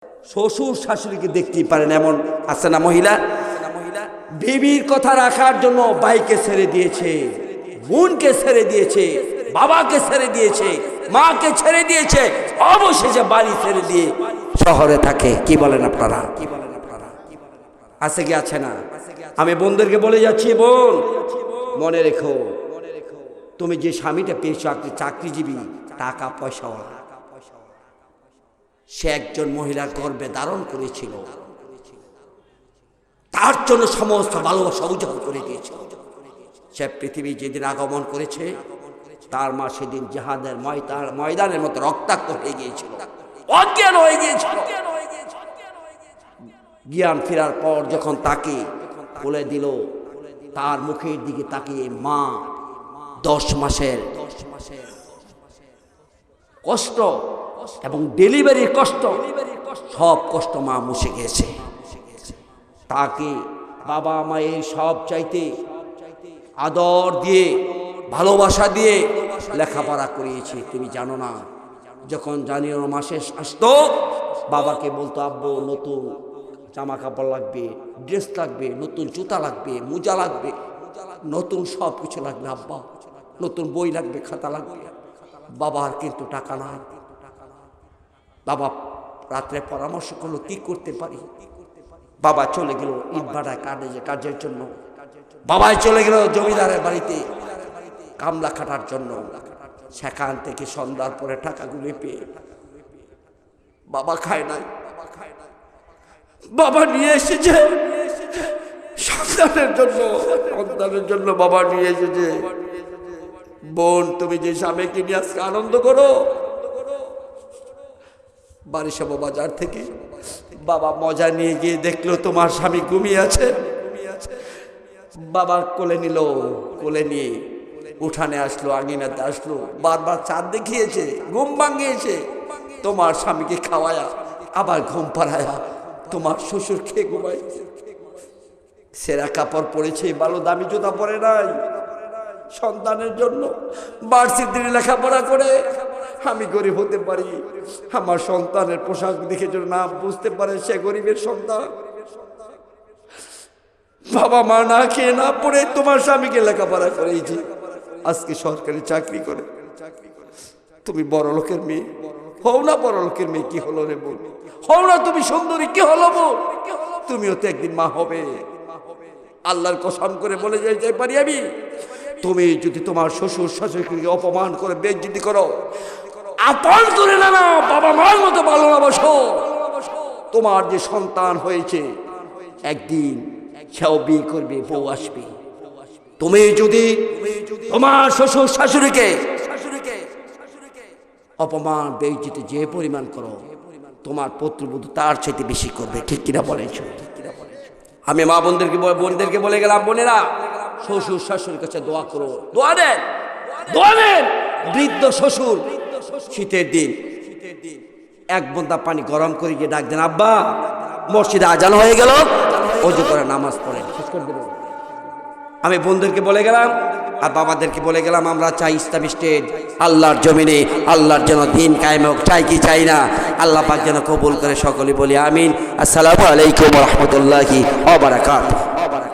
শ্বশুর শাশুড়িকে দেখতেই পারেন এমন আছে না মহিলা? বিবির কথা রাখার জন্য ভাইকে ছেড়ে দিয়েছে, বোনকে ছেড়ে দিয়েছে, বাবাকে ছেড়ে দিয়েছে, মাকে ছেড়ে দিয়েছে, অবশেষে বাড়ি ছেড়ে দিয়ে শহরে থাকে। কি বলেন আপনারা? আছে কি আছে না? আমি বোনদেরকে বলে যাচ্ছি, বোন মনে রেখো, তুমি যে স্বামীটা পেয়েছো চাকরিজীবী, টাকা পয়সাওয়ালা, সে একজন মহিলার গর্ভে ধারণ করেছিল, তার জন্য সমস্ত ভালোবাসা উজাড় করে দিয়েছিল। সে পৃথিবী যেদিন আগমন করেছে, তার মা সেদিন জিহাদের ময়দানের মতো রক্তাক্ত হয়ে গিয়েছিল, অজ্ঞান হয়ে গিয়েছিল। জ্ঞান ফেরার পর যখন তাকে কোলে দিল, তার মুখের দিকে তাকিয়ে মা 10 মাসের কষ্ট এবং ডেলিভারির কষ্ট, সব কষ্ট মা মুছে গেছে। তাকে বাবা মায়ের সব চাইতে আদর দিয়ে, ভালোবাসা দিয়ে লেখাপড়া করিয়েছে। তুমি জানো না, যখন জানিও মাসে আসতো, বাবাকে বলতো, আব্বু নতুন জামা কাপড় লাগবে, ড্রেস লাগবে, নতুন জুতা লাগবে, মোজা লাগবে, নতুন সব কিছু লাগবে, আব্বা নতুন বই লাগবে, খাতা লাগবে। বাবার কিন্তু টাকা নাই। বাবা রাত্রে পরামর্শ করলো কি করতে পারি। বাবা চলে গেল ইট ভাটায় কাজের জন্য, বাবাই চলে গেল জমিদারের বাড়িতে কামলা খাটার জন্য। সেখান থেকে সন্ধ্যার পরে টাকাগুলো পেয়ে বাবা খায় নাই, বাবা নিয়ে এসেছে সন্তানের জন্য বাবা নিয়ে এসেছে। বোন, তুমি যে স্বামীকে নিয়ে আজকে আনন্দ করো, বারিশাবো বাজার থেকে বাবা মজা নিয়ে গিয়ে দেখলো তোমার স্বামী ঘুমিয়ে আছে। বাবার কোলে নিল, কোলে নিয়ে উঠানে আসলো, আঙিনাতে আসলো, বারবার চাঁদ দেখিয়েছে, ঘুম ভাঙিয়েছে। তোমার স্বামীকে খাওয়ায়া আবার ঘুম পাড়ায়া তোমার শ্বশুর খেয়ে ঘুমায়। সেরা কাপড় পরেছে, ভালো দামি জুতা পরে নাই। সন্তানের জন্য ভার্সিটির লেখাপড়া করে আমি গরিব হতে পারি, আমার সন্তানের পোশাক দেখে যেন না বুঝতে পারে সে গরিবের সন্তান। বাবা মা না খেয়ে না পড়ে তোমার স্বামীকে লেখাপড়া করেছি, আজকে সরকারি চাকরি করে। তুমি বড় লোকের মেয়ে হও না, বড় লোকের মেয়ে কি হলো রে বোন? হও না তুমি সুন্দরী, কি হলো বোন? তুমিও তো একদিন মা হবে। আল্লাহর কসম করে বলে যেতে পারি আমি, তুমি যদি তোমার শ্বশুর শাশুড়িকে অপমান করে বেইজ্জতি করো, আপন করে না না বাবা মার মতো ভালোবাসো, তোমার যে সন্তান হয়েছে একদিন সেও বিয়ে করবে, বউ আসবে। তুমি যদি তোমার শ্বশুর শাশুড়িকে অপমান বেইজ্জতি যে পরিমাণ করো, তোমার পুত্রবধূ তার চাইতে বেশি করবে। ঠিক কিনা বলেছো? আমি মা বোনদেরকে বলে গেলাম, বোনেরা শ্বশুর শাশুড়ির কাছে দোয়া করো, দোয়া দেন। বৃদ্ধ শ্বশুর শীতের দিন এক বোঁদা পানি গরম করে গিয়ে ডাক দেন, আব্বা মসজিদে আজান হয়ে গেল, ওযু করে নামাজ পড়েন। আমি বোনদেরকে বলে গেলাম আর বাবাদেরকে বলে গেলাম, আমরা চাই ইসলাম স্টেট আল্লাহর জমিনে আল্লাহর যেন দিন কায়েম হোক, চাই কি চাই না? আল্লাহ পাক যেন কবুল করে। সকলে বলি আমিন। আসসালামু আলাইকুম ওয়া রাহমাতুল্লাহি ওয়া বারাকাতুহু।